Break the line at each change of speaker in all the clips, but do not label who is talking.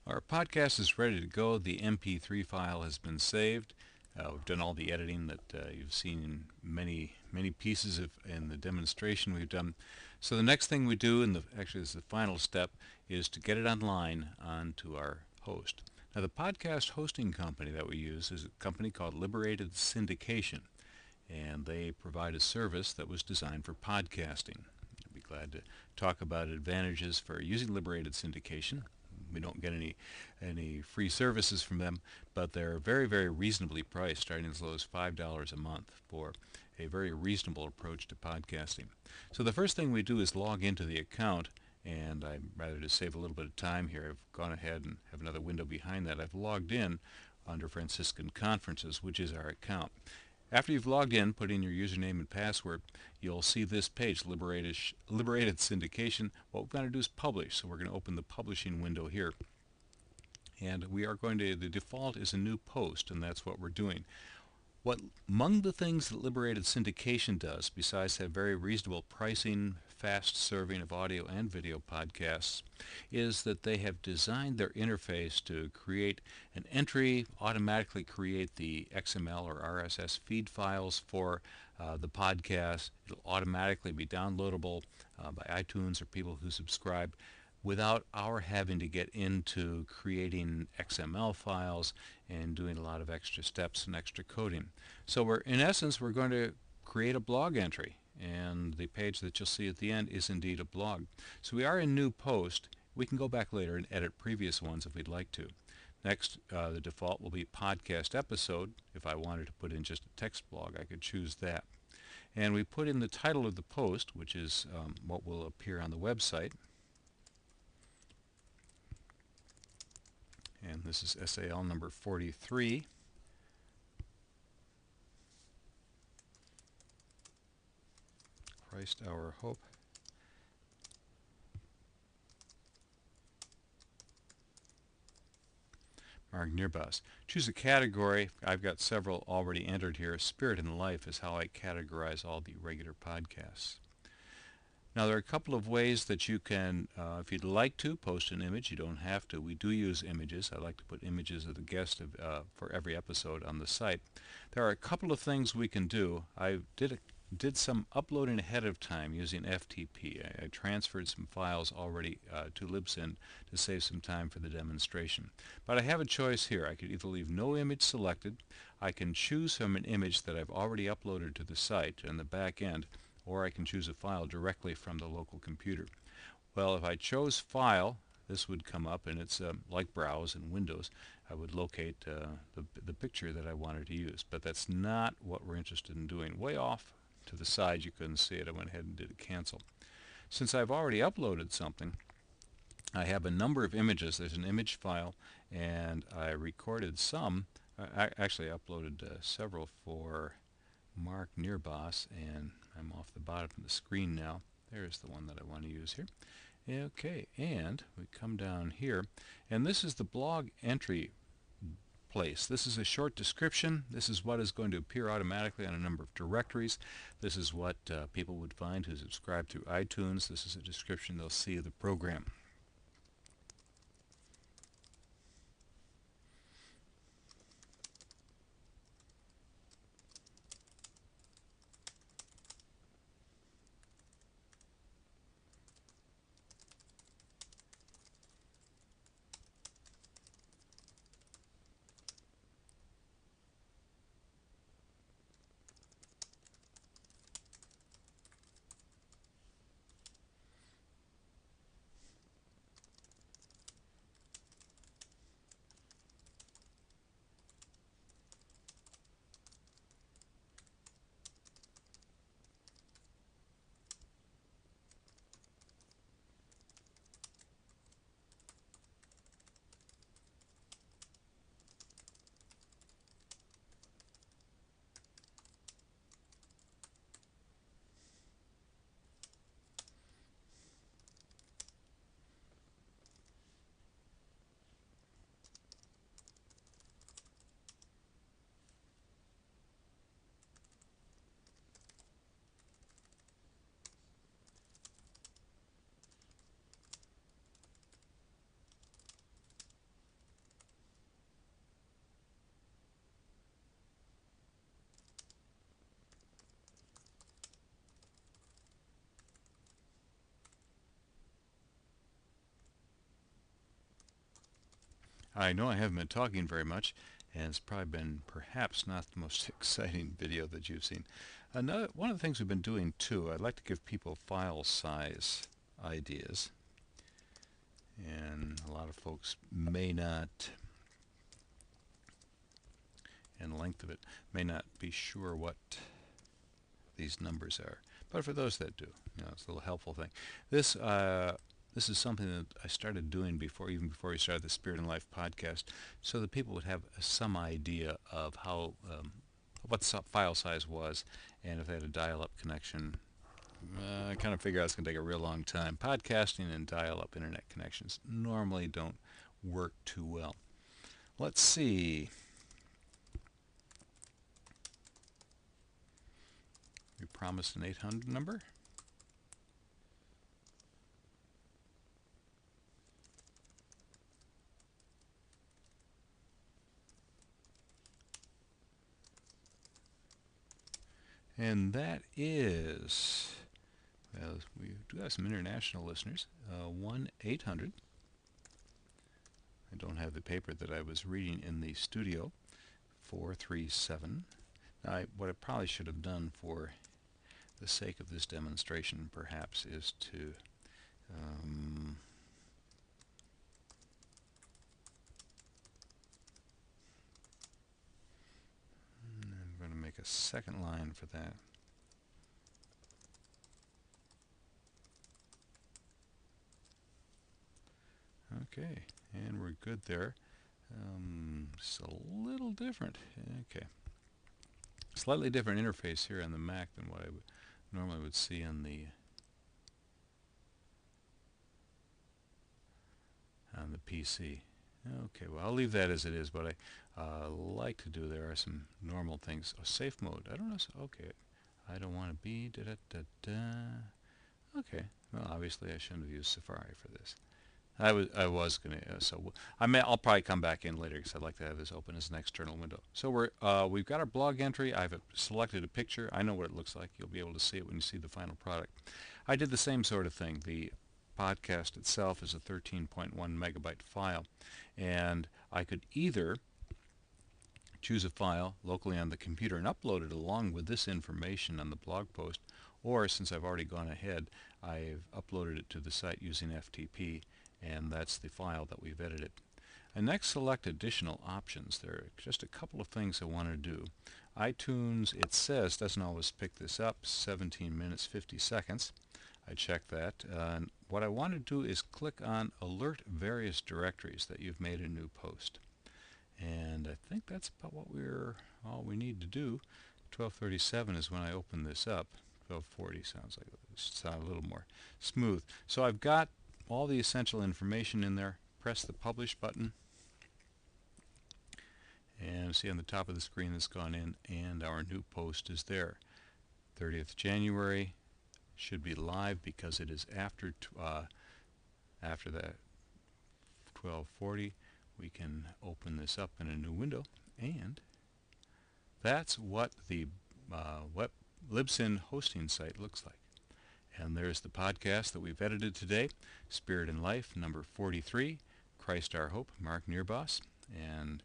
Our podcast is ready to go. The MP3 file has been saved. We've done all the editing that you've seen in many pieces in the demonstration we've done. So the next thing we do, and actually this is the final step, is to get it online onto our host. Now the podcast hosting company that we use is a company called Liberated Syndication, and they provide a service that was designed for podcasting. I'd be glad to talk about advantages for using Liberated Syndication. We don't get any free services from them, but they're very reasonably priced, starting as low as $5 a month for a very reasonable approach to podcasting. So the first thing we do is log into the account, and I'd rather to save a little bit of time here, I've gone ahead and have another window behind that. I've logged in under Franciscan Conferences, which is our account. After you've logged in, put in your username and password, you'll see this page, Liberated Syndication. What we're going to do is publish, so we're going to open the publishing window here. And we are going to, the default is a new post, and that's what we're doing. Among the things that Liberated Syndication does, besides have very reasonable pricing, fast serving of audio and video podcasts, is that they have designed their interface to create an entry, automatically create the XML or RSS feed files for the podcast. It'll automatically be downloadable by iTunes or people who subscribe without our having to get into creating XML files and doing a lot of extra steps and extra coding. So in essence, we're going to create a blog entry, and the page that you'll see at the end is indeed a blog. So we are in new post. We can go back later and edit previous ones if we'd like to. Next, the default will be podcast episode. If I wanted to put in just a text blog, I could choose that. And we put in the title of the post, which is what will appear on the website. And this is SAL number 43. Christ our hope. Mark Nierbas. Choose a category. I've got several already entered here. Spirit and Life is how I categorize all the regular podcasts. Now there are a couple of ways that you can, if you'd like to, post an image. You don't have to. We do use images. I like to put images of the guest for every episode on the site. There are a couple of things we can do. I did some uploading ahead of time using FTP. I transferred some files already to Libsyn to save some time for the demonstration. But I have a choice here. I could either leave no image selected. I can choose from an image that I've already uploaded to the site in the back end, or I can choose a file directly from the local computer. Well, if I chose File, this would come up, and it's like Browse in Windows. I would locate the picture that I wanted to use, but that's not what we're interested in doing. Way off to the side, you couldn't see it. I went ahead and did a cancel. Since I've already uploaded something, I have a number of images. There's an image file, and I recorded some. I actually uploaded several for Mark Nierbas, and I'm off the bottom of the screen now. There's the one that I want to use here. Okay, and we come down here, and this is the blog entry place. This is a short description. This is what is going to appear automatically on a number of directories. This is what people would find who subscribe through iTunes. This is a description they'll see of the program. I know I haven't been talking very much, and it's probably been perhaps not the most exciting video that you've seen. One of the things we've been doing too, I'd like to give people file size ideas, and a lot of folks may not, and length of it, may not be sure what these numbers are. But for those that do, it's a little helpful thing. This is something that I started doing even before we started the Spirit and Life podcast, so that people would have some idea of how what the file size was, and if they had a dial-up connection. I kind of figure out it's going to take a real long time. Podcasting and dial-up internet connections normally don't work too well. Let's see. We promised an 800 number. And that is, well, we do have some international listeners, 1-800. I don't have the paper that I was reading in the studio, 437. What I probably should have done for the sake of this demonstration, perhaps, is to I'm going to make a second line for that. Okay, and we're good there. It's a little different. Okay. Slightly different interface here on the Mac than what I normally would see on the PC. Okay, well, I'll leave that as it is. What I like to do, there are some normal things. Oh, safe mode. I don't know. Okay, I don't want to be Okay, well, obviously I shouldn't have used Safari for this. I was gonna. I'll probably come back in later because I'd like to have this open as an external window. So we've got our blog entry. I've selected a picture. I know what it looks like. You'll be able to see it when you see the final product. I did the same sort of thing. The podcast itself is a 13.1 megabyte file, and I could either choose a file locally on the computer and upload it along with this information on the blog post, or since I've already gone ahead, I've uploaded it to the site using FTP, and that's the file that we've edited. I next select additional options. There are just a couple of things I want to do. iTunes, it says, doesn't always pick this up, 17 minutes 50 seconds. I check that. What I want to do is click on Alert Various Directories that you've made a new post. And I think that's about all we need to do. 12:37 is when I open this up. 12:40 sounds like it's a little more smooth. So I've got all the essential information in there. Press the Publish button. And see on the top of the screen that's gone in, and our new post is there. 30th January should be live because it is after that 12:40. We can open this up in a new window, and that's what the Libsyn hosting site looks like. And there's the podcast that we've edited today, Spirit and Life, number 43, Christ Our Hope, Mark Nearboss, and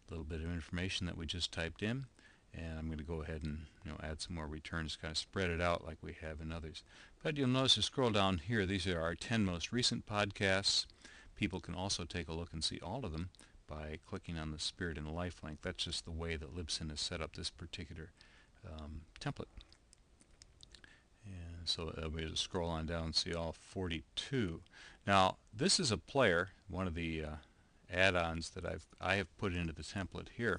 a little bit of information that we just typed in. And I'm going to go ahead and add some more returns, kind of spread it out like we have in others. But you'll notice to scroll down here, these are our 10 most recent podcasts. People can also take a look and see all of them by clicking on the Spirit and Life link. That's just the way that Libsyn has set up this particular template. And so we'll just scroll on down and see all 42. Now, this is a player, one of the add-ons that I have put into the template here,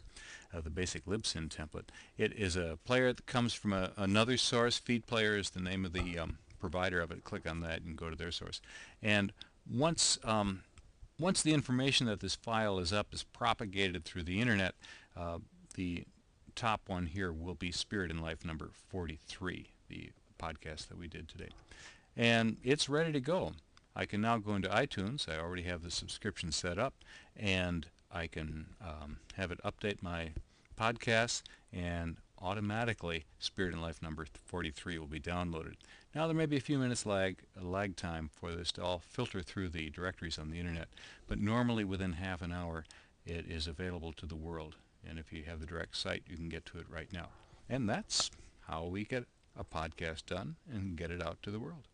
the basic Libsyn template. It is a player that comes from another source. Feed Player is the name of the provider of it. Click on that and go to their source. And once the information that this file is up is propagated through the internet, the top one here will be Spirit and Life number 43, the podcast that we did today. And it's ready to go. I can now go into iTunes. I already have the subscription set up, and I can have it update my podcasts, and automatically Spirit and Life number 43 will be downloaded. Now there may be a few minutes lag time for this to all filter through the directories on the internet, but normally within half an hour it is available to the world. And if you have the direct site, you can get to it right now. And that's how we get a podcast done and get it out to the world.